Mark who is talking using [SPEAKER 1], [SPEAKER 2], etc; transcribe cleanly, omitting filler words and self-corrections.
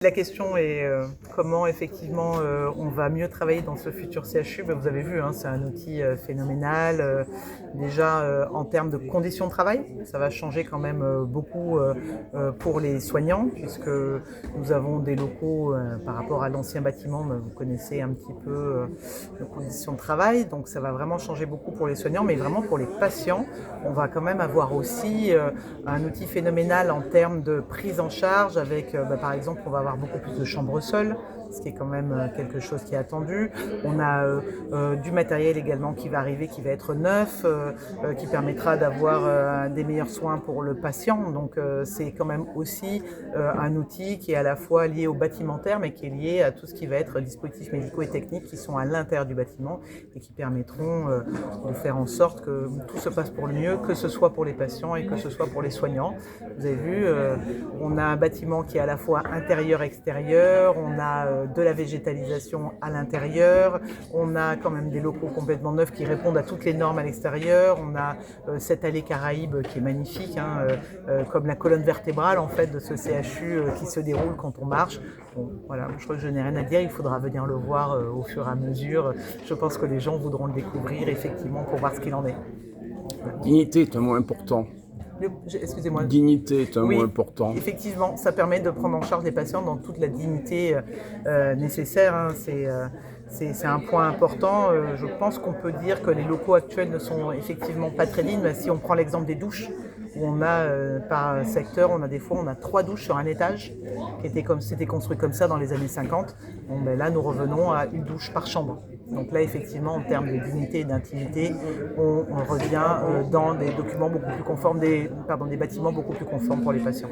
[SPEAKER 1] La question est comment effectivement on va mieux travailler dans ce futur CHU. Vous avez vu, hein, c'est un outil phénoménal. Déjà en termes de conditions de travail, ça va changer quand même beaucoup pour les soignants, puisque nous avons des locaux par rapport à l'ancien bâtiment. Vous connaissez un petit peu nos conditions de travail, donc ça va vraiment changer beaucoup pour les soignants, mais vraiment pour les patients, on va quand même avoir aussi un outil phénoménal en termes de prise en charge avec, par exemple, on va avoir beaucoup plus de chambres seules, ce qui est quand même quelque chose qui est attendu. On a du matériel également qui va arriver, qui va être neuf, qui permettra d'avoir des meilleurs soins pour le patient. Donc c'est quand même aussi un outil qui est à la fois lié au bâtimentaire, mais qui est lié à tout ce qui va être dispositifs médicaux et techniques qui sont à l'intérieur du bâtiment et qui permettront de faire en sorte que tout se passe pour le mieux, que ce soit pour les patients et que ce soit pour les soignants. Vous avez vu, on a un bâtiment qui est à la fois intérieur-extérieur, on a de la végétalisation à l'intérieur, on a quand même des locaux complètement neufs qui répondent à toutes les normes à l'extérieur, on a cette allée Caraïbe qui est magnifique, hein, comme la colonne vertébrale en fait de ce CHU qui se déroule quand on marche. Bon, voilà, je crois que je n'ai rien à dire, il faudra venir le voir au fur et à mesure. Je pense que les gens voudront le découvrir effectivement pour voir ce qu'il en est.
[SPEAKER 2] Dignité est un mot important.
[SPEAKER 1] Excusez-moi.
[SPEAKER 2] Dignité est un
[SPEAKER 1] Oui,
[SPEAKER 2] mot important.
[SPEAKER 1] effectivement, ça permet de prendre en charge les patients dans toute la dignité nécessaire. Hein. C'est un point important. Je pense qu'on peut dire que les locaux actuels ne sont effectivement pas très dignes. Si on prend l'exemple des douches, où on a par secteur, on a des fois on a 3 douches sur un étage, c'était construit comme ça dans les années 50. Bon, ben là, nous revenons à une douche par chambre. Donc là, effectivement, en termes de dignité et d'intimité, on revient dans des documents beaucoup plus conformes, des bâtiments beaucoup plus conformes pour les patients.